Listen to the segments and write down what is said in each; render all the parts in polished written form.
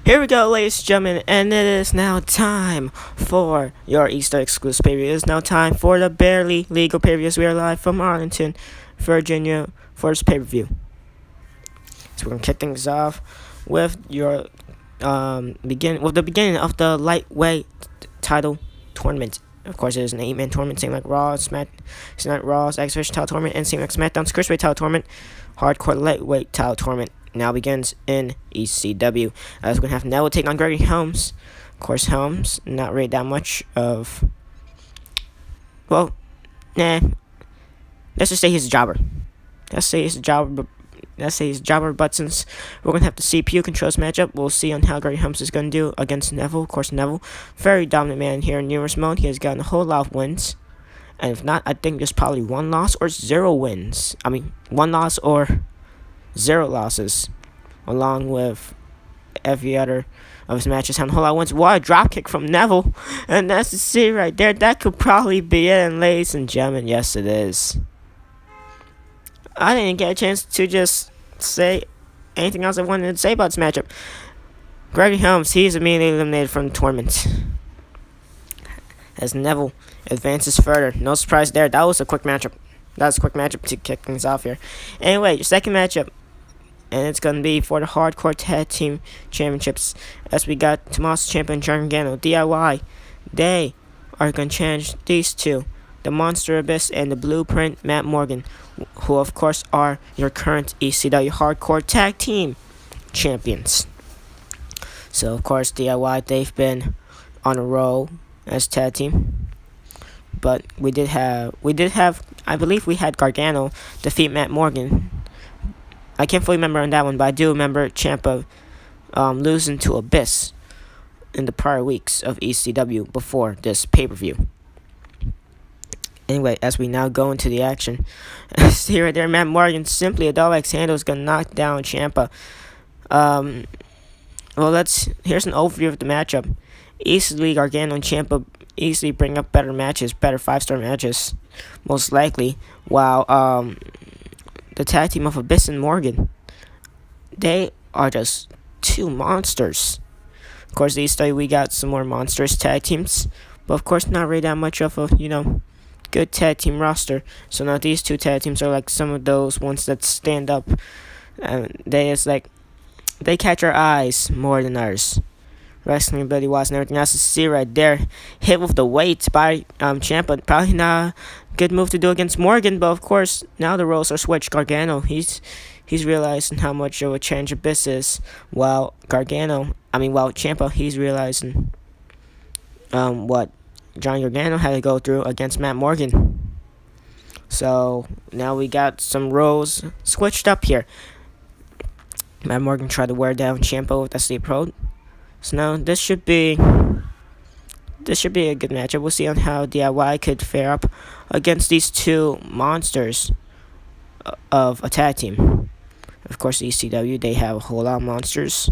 Here we go, ladies and gentlemen, and it is now time for your Easter exclusive pay-per-view. It is now time for the barely legal pay-per-views. We are live from Arlington, Virginia, for this pay-per-view. So we're gonna kick things off with your the beginning of the lightweight title tournament. Of course, it is an 8-man tournament, same like Raw, it's not Raw's X Division title tournament, and same like SmackDown's Cruiserweight title tournament. Hardcore lightweight title tournament now begins in ECW. As we're going to have Neville take on Gregory Helms. Of course, Helms, not really that much of... Well, nah. Let's just say he's a jobber. Let's say he's a jobber, but since we're going to have the CPU controls matchup, we'll see on how Gregory Helms is going to do against Neville. Of course, Neville, very dominant man here in numerous mode. He has gotten a whole lot of wins. And if not, I think there's probably 1 loss or 0 wins. 1 loss or 0 losses, along with every other of his matches having a whole lot of wins. What a dropkick from Neville, and that's the C right there. That could probably be it, and ladies and gentlemen, yes it is. I didn't get a chance to just say anything else I wanted to say about this matchup. Gregory Helms, he's immediately eliminated from the tournament as Neville advances further. No surprise there. That was a quick matchup. To kick things off here. Anyway, your second matchup, and it's going to be for the Hardcore Tag Team Championships, as we got Tommaso Ciampa and Gargano, DIY. They are going to challenge these two, the Monster Abyss and the Blueprint Matt Morgan, who of course are your current ECW Hardcore Tag Team Champions. So of course DIY, they've been on a roll as tag team. But we did have, I believe we had Gargano defeat Matt Morgan. I can't fully remember on that one, but I do remember Ciampa losing to Abyss in the prior weeks of ECW before this pay-per-view. Anyway, as we now go into the action, see right there, Matt Morgan, simply a double X handle is going to knock down Ciampa. Here's an overview of the matchup. Easily, Gargano and Ciampa easily bring up better matches, better 5-star matches, most likely, while the tag team of Abyss and Morgan, they are just 2 monsters. Of course, these days we got some more monstrous tag teams, but of course not really that much of a, good tag team roster. So now these 2 tag teams are like some of those ones that stand up, and they catch our eyes more than ours. Wrestling ability wise and everything else. To see right there, hit with the weight by Ciampa. Probably not a good move to do against Morgan, but of course now the roles are switched. Gargano, he's realizing how much of a change Abyss is, while Ciampa, he's realizing what John Gargano had to go through against Matt Morgan. So now we got some roles switched up here. Matt Morgan tried to wear down Ciampa with that sleep hold. So now this should be a good matchup. We'll see on how DIY could fare up against these 2 monsters of a tag team. Of course, ECW, they have a whole lot of monsters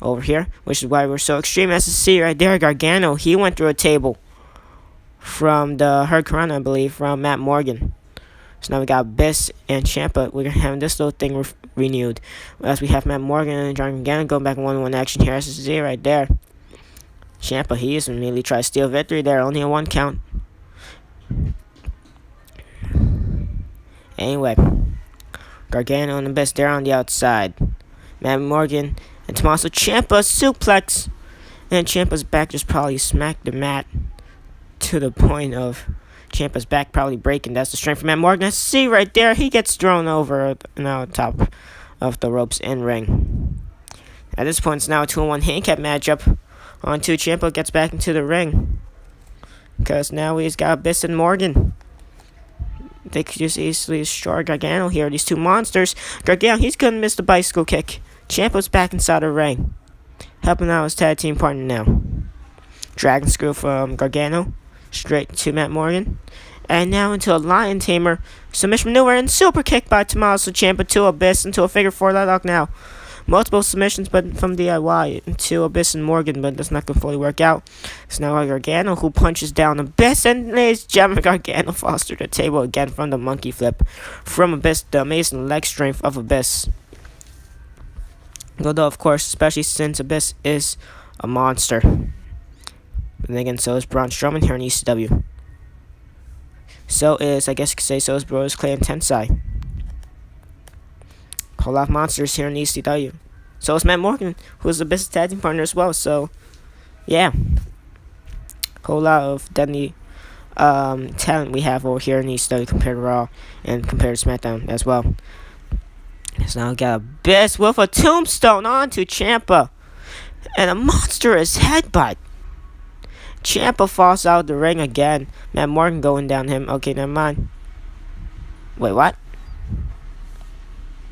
over here, which is why we're so extreme. As you see right there, Gargano, he went through a table from the Hurricane, I believe, from Matt Morgan. So now we got Abyss and Ciampa. We're going to have this little thing renewed. As we have Matt Morgan and John Gargano going back in 1-1 action here. As you see right there. Ciampa, he just immediately tries to steal victory there. Only a 1 count. Anyway. Gargano and Abyss, they're on the outside. Matt Morgan and Tommaso Ciampa suplex. And Ciampa's back just probably smacked the mat to the point of Ciampa's back probably breaking. That's the strength from Matt Morgan. See right there, he gets thrown over now on top of the ropes in ring. At this point, it's now a 2-on-1 handicap matchup. On 2, Ciampa gets back into the ring, because now he's got Abyss and Morgan. They could just easily destroy Gargano here. These 2 monsters. Gargano, he's gonna miss the bicycle kick. Ciampa's back inside the ring, helping out his tag team partner now. Dragon screw from Gargano. Straight to Matt Morgan. And now into a Lion Tamer. Submission maneuver and super kick by Tommaso Ciampa to Abyss into a figure 4 leg lock now. Multiple submissions but from DIY to Abyss and Morgan, but that's not going to fully work out. So now Gargano, who punches down Abyss, and ladies and gentlemen, Gargano falls through the table again from the monkey flip from Abyss, the amazing leg strength of Abyss. Although, of course, especially since Abyss is a monster. But then again, so is Braun Strowman here in ECW. So is, I guess you could say, so is Bros Clay and Tensai. Whole lot of monsters here in ECW. So is Matt Morgan, who's the best tag team partner as well. So, yeah. Whole lot of deadly talent we have over here in ECW compared to Raw and compared to SmackDown as well. So now we got Abyss with a tombstone onto Ciampa. And a monstrous headbutt. Ciampa falls out of the ring again. Matt Morgan going down him. Okay, never mind. Wait, what?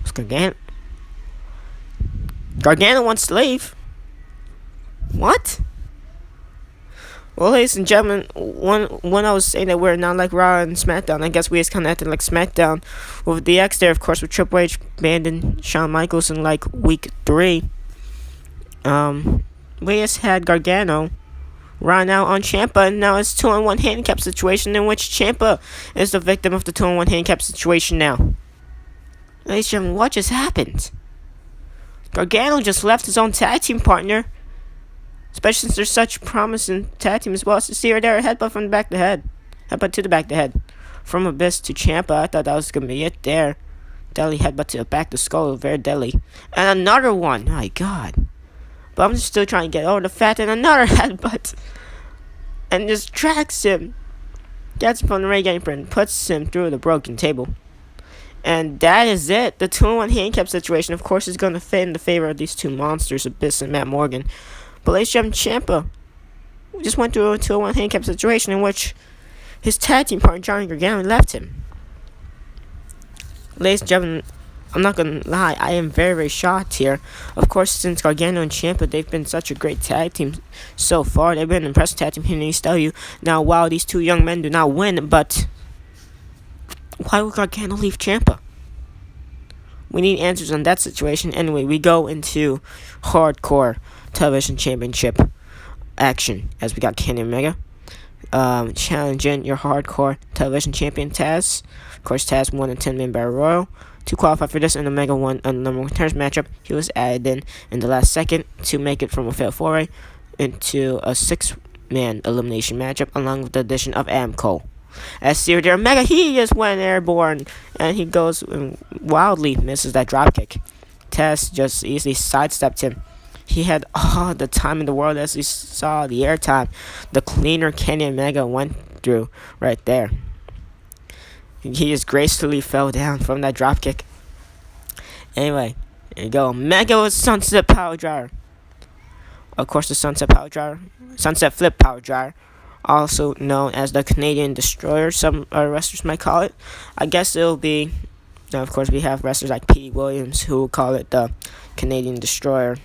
It's Gargano. Gargano wants to leave. What? Well, ladies and gentlemen, when I was saying that we're not like Raw and SmackDown, I guess we just kind of acted like SmackDown with DX there, of course, with Triple H abandoning Shawn Michaels in like week 3. We just had Gargano run out on Ciampa, and now it's 2-on-1 handicap situation in which Ciampa is the victim of the 2-on-1 handicap situation now. Ladies and gentlemen, what just happened? Gargano just left his own tag team partner, especially since they're such promising tag team as well. So see her there, headbutt from the back to head. Headbutt to the back to head. From Abyss to Ciampa, I thought that was going to be it there. Deadly headbutt to the back to skull, very deadly. And another one, my god. But I'm just still trying to get over the fact that another headbutt. And just tracks him. Gets him from the ring apron, puts him through the broken table. And that is it. The 2-on-1 handicap situation, of course, is going to fit in the favor of these two monsters, Abyss and Matt Morgan. But ladies and gentlemen, Ciampa just went through a 2-on-1 handicap situation in which his tag team partner, Johnny Gargano, left him. Ladies and gentlemen, I'm not going to lie, I am very, very shocked here. Of course, since Gargano and Ciampa, they've been such a great tag team so far. They've been an impressive tag team here in ECW. Now, while these two young men do not win, but why would Gargano leave Ciampa? We need answers on that situation. Anyway, we go into Hardcore Television Championship action as we got Kenny Omega challenging your Hardcore Television Champion Tazz. Of course, Tazz won a 10-man Battle Royal. To qualify for this, and Omega won a number one contenders matchup. He was added in the last second to make it from a fatal 4-way into a 6-man elimination matchup, along with the addition of Adam Cole. As Sir Omega, he just went airborne, and he goes and wildly misses that dropkick. Taz just easily sidestepped him. He had all the time in the world as he saw the airtime the cleaner Kenny Omega went through right there. He just gracefully fell down from that dropkick. Anyway, here you go. Omega with Sunset Power Driver. Of course, the Sunset Flip Power Driver, also known as the Canadian Destroyer, some wrestlers might call it. I guess it'll be, now of course we have wrestlers like P. Williams who call it the Canadian Destroyer.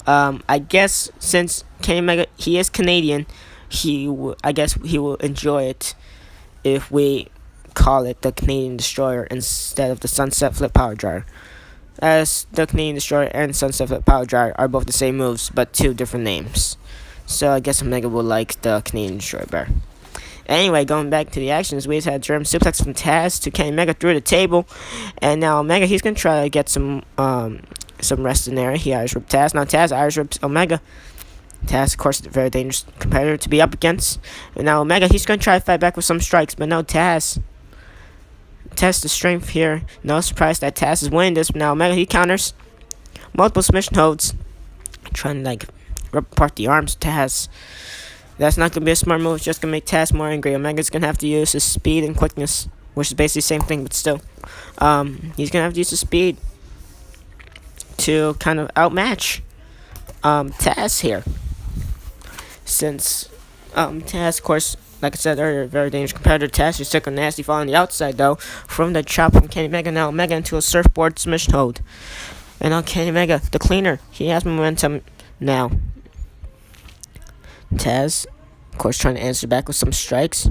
I guess since Kenny Omega, he is Canadian, I guess he will enjoy it if we call it the Canadian Destroyer instead of the Sunset Flip Power Driver. As the Canadian Destroyer and Sunset Flip Power Driver are both the same moves, but two different names. So I guess Omega will like the Canadian Destroyer better. Anyway, going back to the actions, we just had German suplex from Taz to Kenny Omega through the table. And now Omega, he's going to try to get some rest in there. He Irish ripped Taz. Now Taz Irish rips Omega. Taz, of course, is a very dangerous competitor to be up against. And now Omega, he's going to try to fight back with some strikes. But no, Taz tests the strength here. No surprise that Taz is winning this. But now Omega, he counters. Multiple submission holds. Trying to, rip apart the arms of Taz. That's not going to be a smart move. It's just going to make Taz more angry. Omega's going to have to use his speed and quickness, which is basically the same thing, but still. He's going to have to use his speed to kind of outmatch Taz here. Since Taz, of course, like I said earlier, very dangerous competitor. Taz just took a nasty fall on the outside, though, from the chop from Kenny Omega. Now Omega into a surfboard submission hold. And now Kenny Omega, the cleaner, he has momentum now. Taz, of course, trying to answer back with some strikes.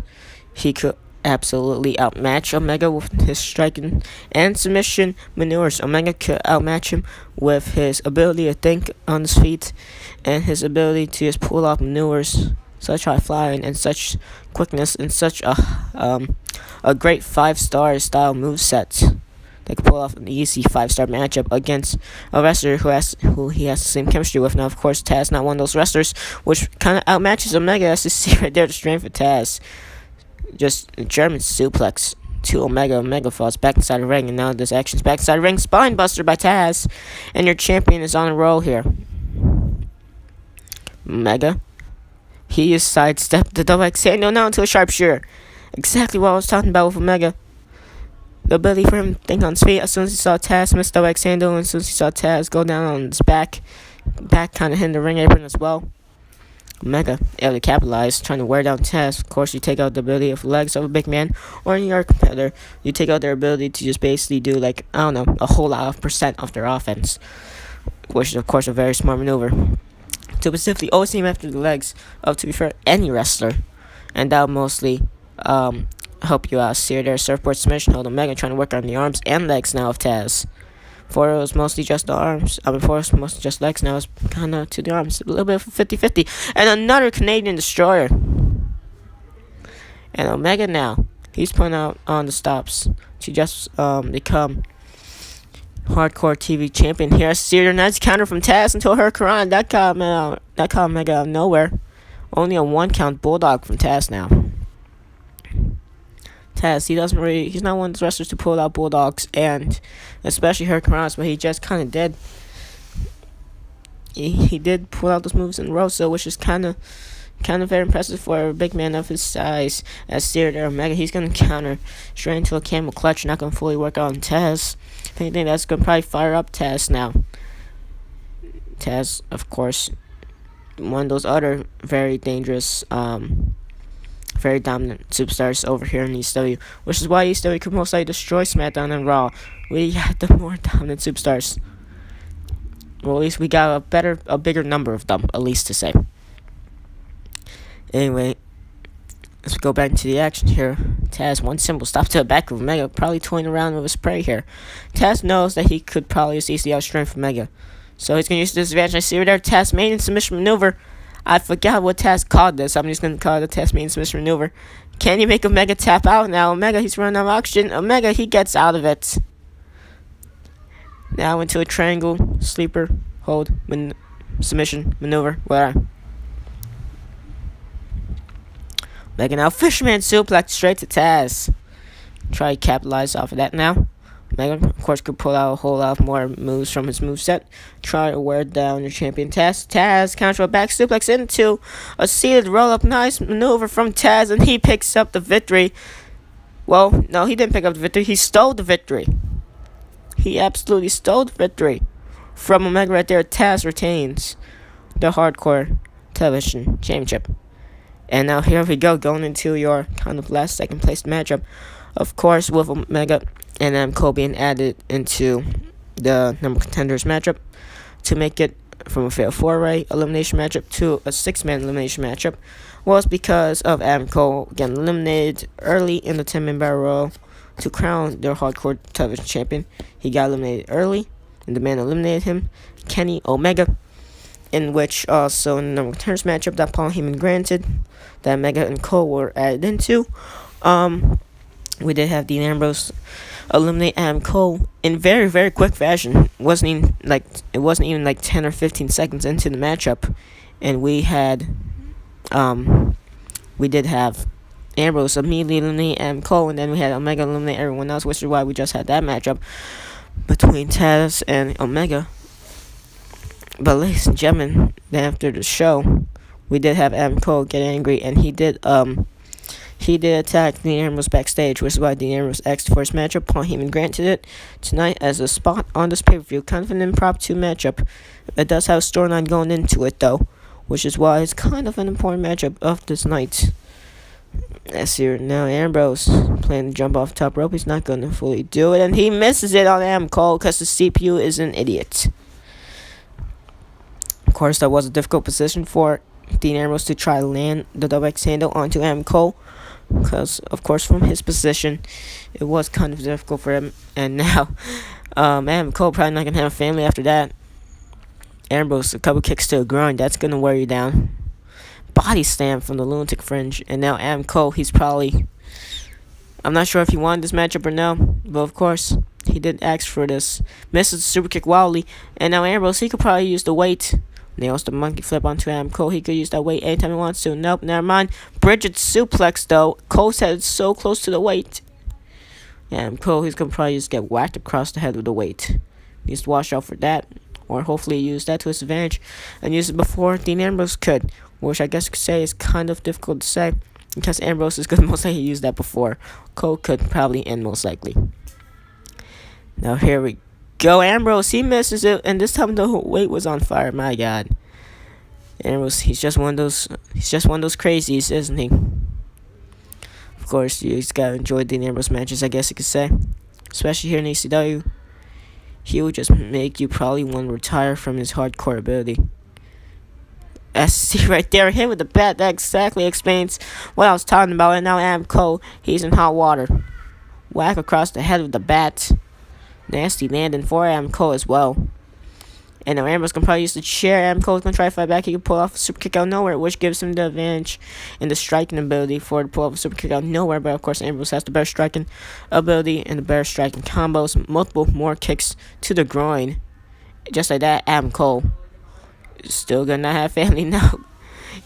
He could absolutely outmatch Omega with his striking and submission maneuvers. Omega could outmatch him with his ability to think on his feet and his ability to just pull off maneuvers, such high flying and such quickness and such a great 5-star style moveset that could pull off an easy 5-star matchup against a wrestler who he has the same chemistry with. Now, of course, Taz not one of those wrestlers, which kind of outmatches Omega. As you see right there, the strength of Taz. Just a German suplex to Omega. Omega falls back inside the ring, and now this action's back inside the ring. Spine buster by Taz, and your champion is on a roll here. Omega. He has sidestepped the double X handle now into a sharpshooter. Exactly what I was talking about with Omega. The ability for him to think on his feet. As soon as he saw Taz miss double X handle, and as soon as he saw Taz go down on his back kind of hitting the ring apron as well. Omega able to capitalize, trying to wear down Taz. Of course, you take out the ability of legs of a big man or any other competitor. You take out their ability to just basically do, like, I don't know, a whole lot of percent of their offense, which is, of course, a very smart maneuver. To specifically always aim after the legs of, to be fair, any wrestler, and that'll mostly help you out. See there, surfboard submission hold. Omega trying to work on the arms and legs now of Taz. Before it was mostly just the arms. Before it was mostly just legs. Now it's kind of to the arms. A little bit of 50-50. And another Canadian Destroyer. And Omega now, he's putting out on the stops to just become Hardcore TV champion here. See a nice counter from Taz until Hurricane. That caught Omega out of nowhere. Only a 1-count bulldog from Taz now. Taz, he's not one of those wrestlers to pull out bulldogs, and especially Hurricane, but he just kind of did. He did pull out those moves in a row, so which is kind of very impressive for a big man of his size. As Seer there, Omega, he's gonna counter straight into a camel clutch, not gonna fully work on Taz. If anything, that's gonna probably fire up Taz now. Taz, of course, one of those other very dangerous, very dominant superstars over here in ECW, which is why ECW could most likely destroy SmackDown and Raw. We had the more dominant superstars. Well, at least we got a bigger number of them, at least to say. Anyway, let's go back into the action here. Taz, one simple stop to the back of Omega, probably toying around with his prey here. Taz knows that he could probably just easily outstrength Omega, so he's going to use this advantage. I see right there, Tasmanian submission maneuver. I forgot what Taz called this. I'm just going to call it the Tasmanian submission maneuver. Can you make Omega tap out now? Omega, he's running out of oxygen. Omega, he gets out of it. Now into a triangle, sleeper, hold, submission, maneuver, whatever. Omega now, fisherman suplex straight to Taz. Try to capitalize off of that now. Omega, of course, could pull out a whole lot more moves from his moveset. Try to wear down your champion Taz. Taz counter a back suplex into a seated roll-up. Nice maneuver from Taz, and he picks up the victory. Well, no, he didn't pick up the victory. He stole the victory. He absolutely stole the victory from Omega right there. Taz retains the Hardcore Television Championship. And now here we go, going into your kind of last second place matchup. Of course, with Omega and Cole being added into the number contenders matchup to make it from a fatal 4-way elimination matchup to a 6-man elimination matchup was because of Adam Cole getting eliminated early in the 10-man battle royal to crown their Hardcore Television champion. He got eliminated early, and the man eliminated him, Kenny Omega, in which also in the number contenders matchup that Paul Heyman granted that Omega and Cole were added into. We did have Dean Ambrose eliminate Adam Cole in very, very quick fashion. It wasn't even like 10 or 15 seconds into the matchup, and we did have Ambrose immediately eliminate Adam Cole, and then we had Omega eliminate everyone else, which is why we just had that matchup between Taz and Omega. But ladies and gentlemen, after the show, we did have Adam Cole get angry, and he did attack Dean Ambrose backstage, which is why Dean Ambrose asked for his matchup. Paul Heyman granted it tonight as a spot on this pay-per-view. Kind of an impromptu matchup. It does have a storyline going into it, though, which is why it's kind of an important matchup of this night. As here now, Ambrose planning to jump off the top rope. He's not going to fully do it, and he misses it on Adam Cole because the CPU is an idiot. Of course, that was a difficult position for Dean Ambrose to try to land the double X handle onto Adam Cole, because, of course, from his position, it was kind of difficult for him. And now, Adam Cole probably not going to have a family after that. Ambrose, a couple kicks to a groin, that's going to wear you down. Body slam from the Lunatic Fringe. And now Adam Cole, he's probably, I'm not sure if he wanted this matchup or no, but of course, He did ask for this. Misses the super kick wildly. And now Ambrose, he could probably use the weight. Nails the monkey flip onto Adam Cole. He could use that weight anytime he wants to. Nope, never mind. Bridget suplex though. Cole's head is so close to the weight. Adam Cole, he's gonna probably just get whacked across the head with the weight. He needs to watch out for that. Or hopefully use that to his advantage. And use it before Dean Ambrose could. Which I guess you could say is kind of difficult to say. Because Ambrose is gonna most likely use that before Cole could probably end most likely. Now here we go. Ambrose, he misses it, and this time the weight was on fire. My God, Ambrose, he's just one of those crazies, isn't he? Of course, you just gotta enjoy the Ambrose matches, I guess you could say, especially here in ECW. He will just make you probably want to retire from his hardcore ability. See right there, hit with the bat. That exactly explains what I was talking about. And now Adam Cole, he's in hot water. Whack across the head with the bat. Nasty landing for Adam Cole as well. And now Ambrose can probably use the chair. Adam Cole's going to try to fight back. He can pull off a super kick out of nowhere, which gives him the advantage in the striking ability for to pull off a super kick out of nowhere. But of course, Ambrose has the better striking ability and the better striking combos. Multiple more kicks to the groin. Just like that, Adam Cole is still going to not have family now.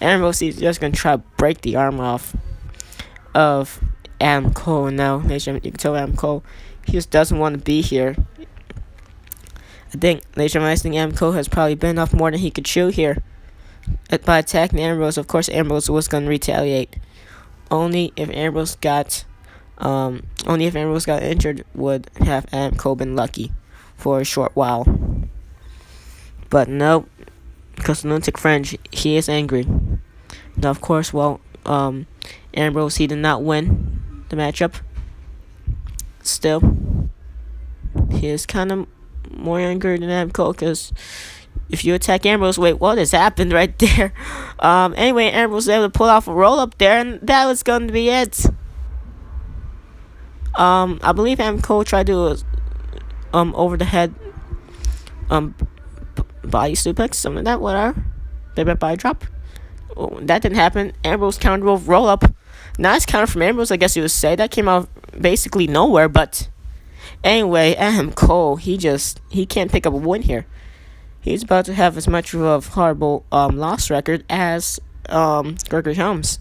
Ambrose is just going to try to break the arm off of Adam Cole. Now, you can tell Adam Cole, he just doesn't want to be here. I think Adam Cole has probably been off more than he could chew here. By attacking Ambrose, of course, Ambrose was going to retaliate. Only if Ambrose got injured would have Adam Cole been lucky for a short while. But nope, because the lunatic fringe, he is angry. Now, of course, Ambrose, he did not win the matchup. Still, he is kind of more angry than Adam Cole, because if you attack Ambrose, wait, what has happened right there? Anyway, Ambrose was able to pull off a roll up there, and that was going to be it. I believe Adam Cole tried to over the head body suplex, something like that, whatever. Maybe a body drop. Oh, that didn't happen. Ambrose counter roll up. Nice counter from Ambrose, I guess you would say. That came out basically nowhere, but anyway, Adam Cole, he can't pick up a win here. He's about to have as much of a horrible loss record as Gregory Helms.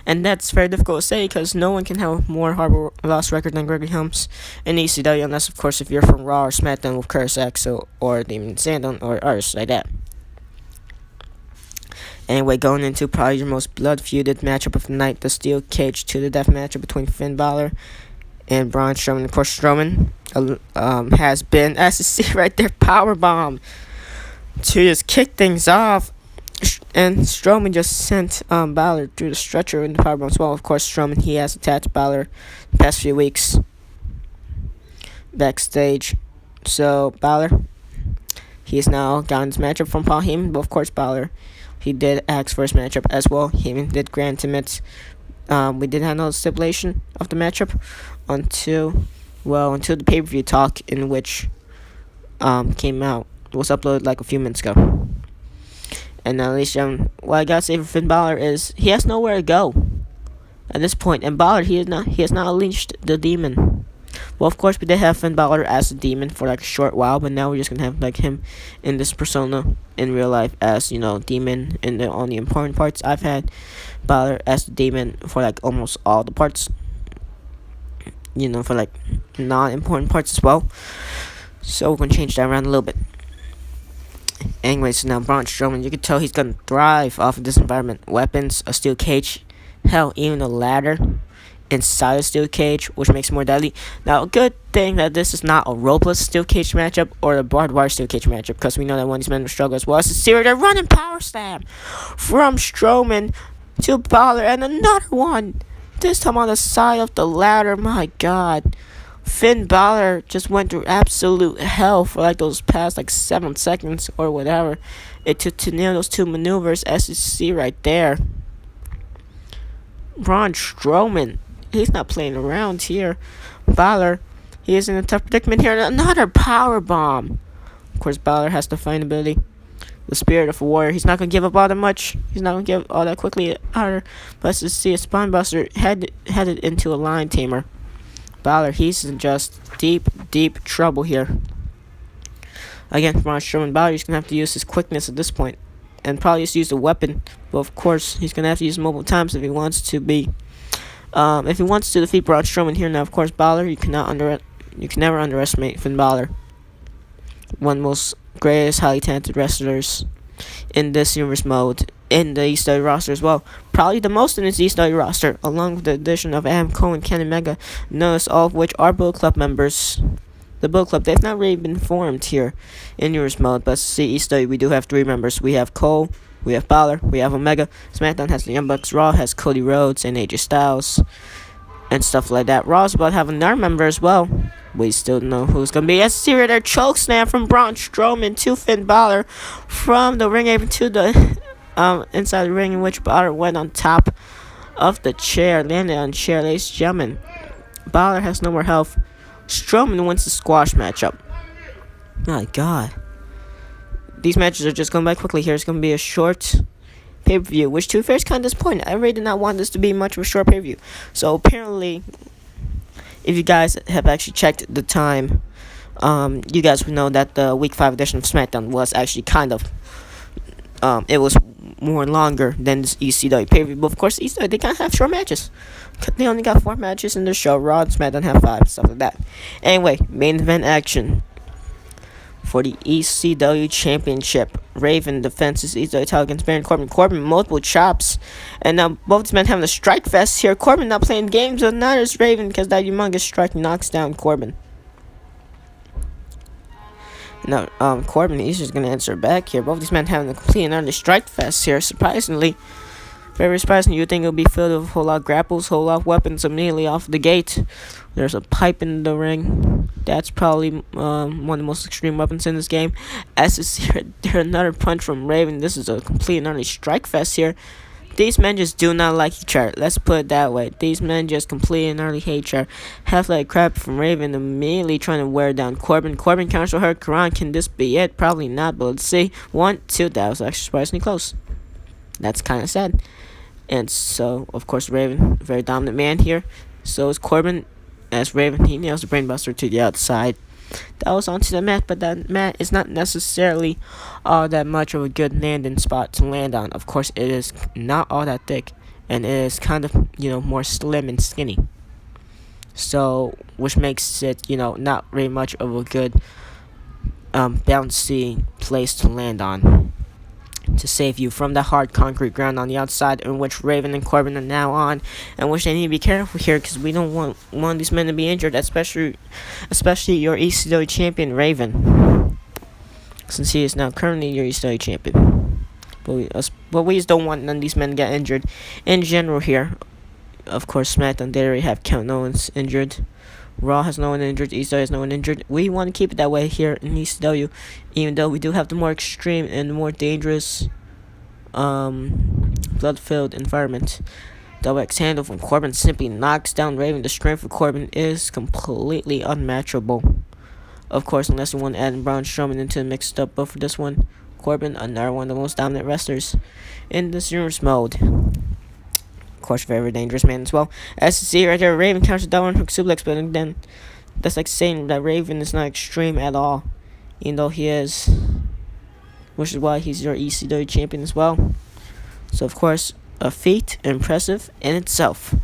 And that's very difficult to say, because no one can have a more horrible loss record than Gregory Helms in ECW, unless, of course, if you're from Raw or SmackDown with Curtis Axel or Damien Sandow or others like that. Anyway, going into probably your most blood-feuded matchup of the night, the steel cage to the death matchup between Finn Balor and Braun Strowman. Of course, Strowman has been, as you see right there, powerbomb to just kick things off. And Strowman just sent Balor through the stretcher in the powerbomb as well. Of course, Strowman, he has attacked Balor the past few weeks backstage. So, Balor, he has now gotten his matchup from Paul Heyman. But, of course, Balor, he did ask for his matchup as well. Heyman did grant him it. We did have no stipulation of the matchup until the pay-per-view talk, in which came out, was uploaded like a few minutes ago. And at least what I gotta say for Finn Balor is he has nowhere to go at this point. And Balor, he has not unleashed the demon. Well, of course, we did have Finn Balor as a demon for like a short while, but now we're just gonna have like him in this persona in real life as, demon in the only important parts. I've had Balor as the demon for like almost all the parts, for like non-important parts as well. So we're gonna change that around a little bit. Anyway, so now Braun Strowman, you can tell he's gonna thrive off of this environment. Weapons, a steel cage, hell, even a ladder inside a steel cage, which makes it more deadly. Now, a good thing that this is not a ropeless steel cage matchup or a barbed wire steel cage matchup, because we know that one of these men will struggle as well. It's a series of running power slam from Strowman to Balor, and another one, this time on the side of the ladder. My God, Finn Balor just went through absolute hell for like those past 7 seconds or whatever it took to nail those two maneuvers, as you see right there. Braun Strowman, he's not playing around here. Balor, he is in a tough predicament here. Another power bomb. Of course, Balor has the fighting ability, the spirit of a warrior. He's not gonna give up all that much. He's not gonna give all that quickly either. But let's just see a spine buster headed into a lion tamer. Balor, he's in just deep trouble here. Again, Braun Strowman, Balor, he's going to have to use his quickness at this point. And probably just use a weapon. But of course, he's going to have to use multiple times if he wants to be... if he wants to defeat Braun Strowman here. Now, of course, Balor, you can never underestimate Finn Balor. One of the most greatest, highly talented wrestlers in this universe mode. In the ECW roster as well. Probably the most in this ECW roster. Along with the addition of Adam Cole and Kenny Omega. Notice all of which are Bullet Club members. The Bullet Club, they've not really been formed here in universe mode. But see, ECW, we do have 3 members. We have Cole, we have Balor, we have Omega. SmackDown has the Young Bucks. Raw has Cody Rhodes and AJ Styles. And stuff like that. Raw's about to have another member as well. We still don't know who's going to be. As see right there, chokeslam from Braun Strowman to Finn Balor. From the ring apron to the inside the ring, in which Balor went on top of the chair. Landed on the chair, ladies and gentlemen. Balor has no more health. Strowman wins the squash matchup. My God. These matches are just going by quickly here. It's going to be a short pay-per-view, which to be fair is kind of disappointing. I really did not want this to be much of a short pay-per-view. So apparently, if you guys have actually checked the time, you guys would know that the Week 5 edition of SmackDown was actually kind of, it was more longer than this ECW pay-per-view. But of course, ECW, they can't have short matches. They only got 4 matches in their show. Raw and SmackDown have 5, stuff like that. Anyway, main event action. For the ECW Championship, Raven defends his ECW title against Baron Corbin. Corbin, multiple chops. And now both these men having a strike fest here. Corbin not playing games, but neither is Raven, because that humongous strike knocks down Corbin. Now, Corbin, he's just going to answer back here. Both these men having a complete and utter strike fest here. Surprisingly, very surprising. You would think it would be filled with a whole lot of grapples, whole lot of weapons immediately off the gate. There's a pipe in the ring. That's probably one of the most extreme weapons in this game. As you see there, another punch from Raven. This is a complete and utter strike fest here. These men just do not like each other. Let's put it that way. These men just completely and utterly hate each other. Half like crap from Raven, immediately trying to wear down Corbin. Corbin counters her Quran. Can this be it? Probably not, but let's see. 1, 2. That was actually surprisingly close. That's kind of sad. And so, of course, Raven, very dominant man here. So is Corbin. As Raven, he nails the brainbuster to the outside. That was onto the mat, but that mat is not necessarily all that much of a good landing spot to land on. Of course, it is not all that thick, and it is kind of, more slim and skinny. So, which makes it, not very much of a good bouncy place to land on. To save you from the hard concrete ground on the outside, in which Raven and Corbin are now on, and which they need to be careful here, because we don't want one of these men to be injured, especially your ECW champion Raven, since he is now currently your ECW champion. But we just don't want none of these men to get injured in general here. Of course, SmackDown, they already have Kevin Owens injured. Raw has no one injured. ECW has no one injured. We want to keep it that way here in ECW, even though we do have the more extreme and more dangerous, blood-filled environment. Double X handle from Corbin simply knocks down Raven. The strength of Corbin is completely unmatchable. Of course, unless you want to add Braun Strowman into the mixed up, but for this one, Corbin, another one of the most dominant wrestlers in this universe mode. Of course, very dangerous man as well. As you see right there, Raven counters down hook suplex, but then that's like saying that Raven is not extreme at all, even though he is, which is why he's your ECW champion as well. So of course, a feat impressive in itself.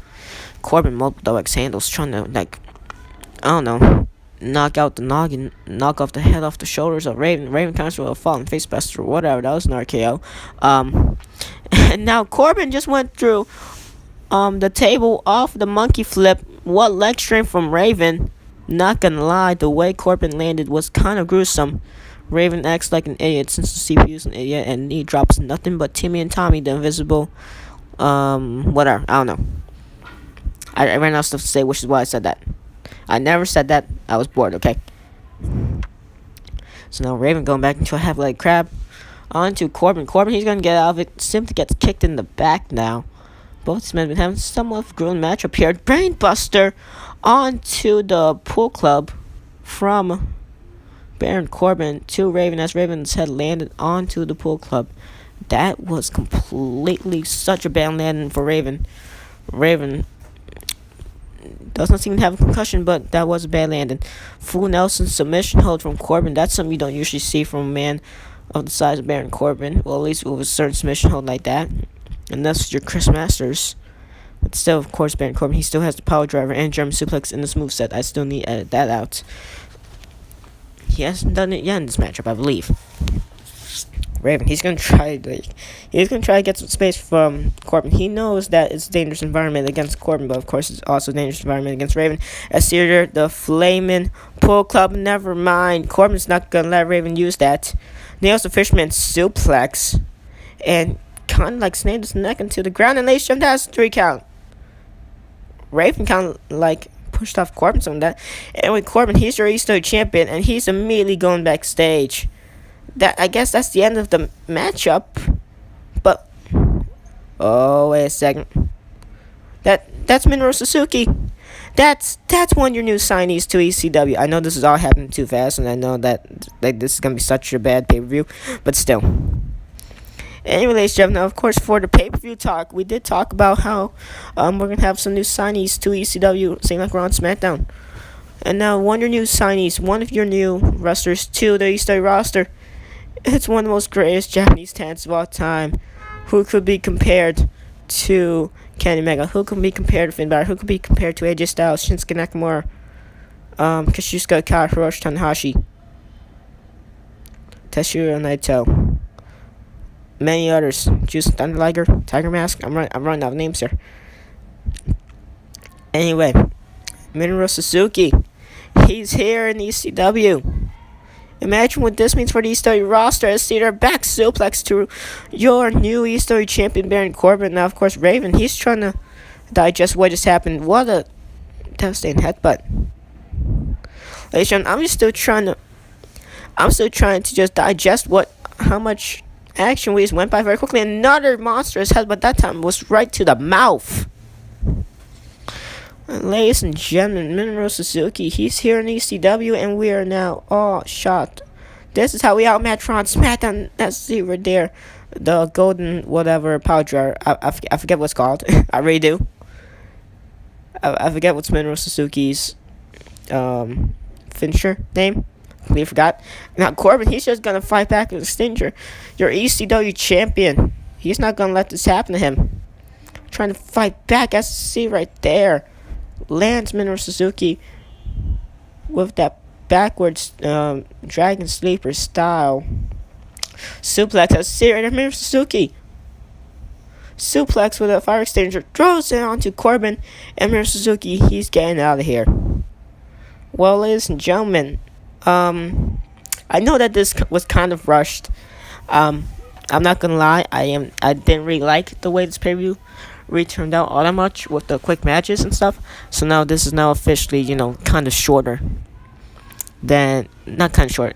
Corbin multiple double X handles, trying to knock out the noggin, knock off the head off the shoulders of Raven. Raven counters with a falling face buster or whatever. That was an RKO. And now Corbin just went through the table off the monkey flip. What leg strength from Raven. Not gonna lie, the way Corbin landed was kind of gruesome. Raven acts like an idiot since the CPU is an idiot, and he drops nothing but Timmy and Tommy, the invisible, whatever, I don't know. I ran out of stuff to say, which is why I said that. I never said that. I was bored, okay? So now Raven going back into a half leg crab. On to Corbin. Corbin, he's gonna get out of it. Simply gets kicked in the back now. Both men have been having somewhat of a grueling matchup here. Brainbuster onto the pool club from Baron Corbin to Raven, as Raven's head landed onto the pool club. That was completely such a bad landing for Raven. Raven does not seem to have a concussion, but that was a bad landing. Full Nelson submission hold from Corbin. That's something you don't usually see from a man of the size of Baron Corbin. Well, at least with a certain submission hold like that. And that's your Chris Masters. But still, of course, Baron Corbin, he still has the power driver and German suplex in this moveset. I still need to edit that out. He hasn't done it yet in this matchup, I believe. Raven, he's gonna try to get some space from Corbin. He knows that it's a dangerous environment against Corbin, but of course it's also a dangerous environment against Raven. As Theater, the Flamin' Pull Club, never mind. Corbin's not gonna let Raven use that. Nails the Fisherman suplex and kind of like snapped his neck into the ground, and they shoved that 3 count. Raven kind of like pushed off Corbin some of that. And with Corbin, he's your ECW champion, and he's immediately going backstage. I guess that's the end of the matchup. But oh, wait a second. That's Minoru Suzuki. That's one of your new signees to ECW. I know this is all happening too fast, and I know that this is gonna be such a bad pay-per-view, but still. Anyway, ladies and gentlemen, now of course for the pay-per-view talk, we did talk about how we're gonna have some new signees to ECW, same like we're on SmackDown. And now one of your new signees, one of your new wrestlers to the ECW roster. It's one of the most greatest Japanese talents of all time. Who could be compared to Kenny Omega? Who could be compared to Finn Balor? Who could be compared to AJ Styles, Shinsuke Nakamura, Kazuchika Okada, Hiroshi Tanahashi, Tetsuya Naito, many others. Juice Thunder Liger, Tiger Mask. I'm running out of names here. Anyway, Minoru Suzuki, he's here in ECW. Imagine what this means for the ECW roster as Theater back suplex to your new ECW champion Baron Corbin. Now, of course, Raven, he's trying to digest what just happened. What a devastating headbutt. Ladies and gentlemen, I'm still trying to just digest how much action we just went by very quickly. Another monstrous headbutt. That time was right to the mouth. Ladies and gentlemen, Minoru Suzuki, he's here in ECW, and we are now all shocked. This is how we outmatch Braun SmackDown. Let's see right there. The golden whatever power driver. I forget what's called. I really do. I forget what's Minoru Suzuki's finisher name. Completely forgot. Now Corbin, he's just gonna fight back with a Stinger. Your ECW champion. He's not gonna let this happen to him. Trying to fight back. As you see right there. Lands Minoru Suzuki with that backwards Dragon Sleeper style suplex. As serious Minoru Suzuki suplex with a fire extinguisher, throws it onto Corbin, and Minoru Suzuki, he's getting out of here. Well, ladies and gentlemen, I know that this was kind of rushed. I'm not gonna lie, I didn't really like the way this pay-per-view turned out all that much with the quick matches and stuff. So now this is now officially, kind of shorter than, not kind of short.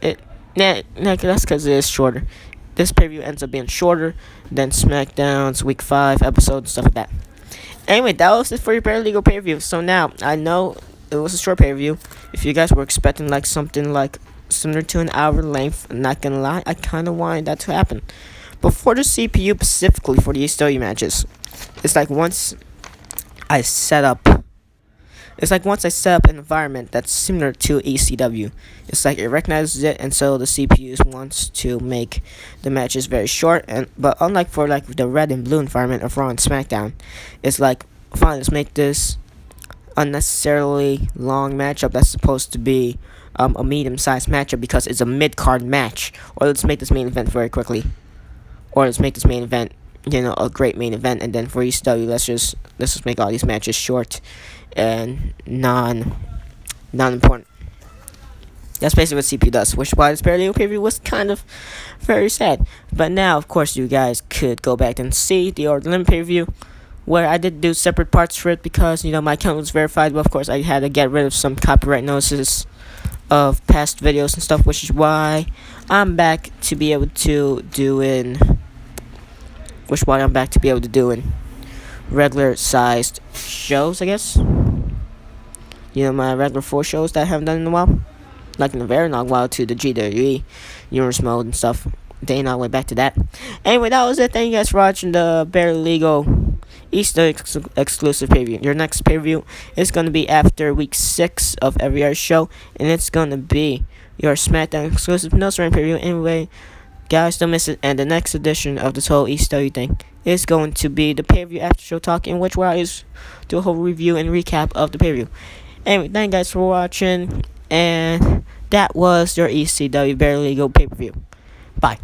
That's because it is shorter. This pay-per-view ends up being shorter than SmackDown's Week 5 episode and stuff like that. Anyway, that was it for your Paralegal pay-per-view. So now, I know it was a short pay-per-view. If you guys were expecting like something like similar to an hour length, I'm not gonna lie, I kind of wanted that to happen. But for the CPU specifically for the ECW matches, it's like once I set up an environment that's similar to ECW. It's like it recognizes it, and so the CPU wants to make the matches very short. But unlike for like the red and blue environment of Raw and SmackDown, it's like, fine, let's make this unnecessarily long matchup that's supposed to be a medium-sized matchup because it's a mid-card match. Or let's make this main event very quickly. Or let's make this main event, a great main event, and then for ECW, let's just make all these matches short and non-important. That's basically what CPU does, which is why this Paralegal pay-per-view was kind of very sad. But now, of course, you guys could go back and see the Order pay-per-view, where I did do separate parts for it because, my account was verified, but of course I had to get rid of some copyright notices of past videos and stuff, which is why I'm back to be able to do in regular sized shows, I guess. My regular 4 shows that I haven't done in a while. Like in a very long while to the GWE, Universe Mode and stuff. Then I'll way back to that. Anyway, that was it. Thank you guys for watching the Bare Legal Easter exclusive pay-per-view. Your next pay-per-view is going to be after week 6 of every other show, and it's going to be your SmackDown exclusive no surrender pay-per-view. Anyway, guys, don't miss it. And the next edition of this whole ECW thing is going to be the pay-per-view after show talk, in which I do a whole review and recap of the pay-per-view. Anyway, thank you guys for watching, and that was your ECW Barely Legal pay-per-view. Bye.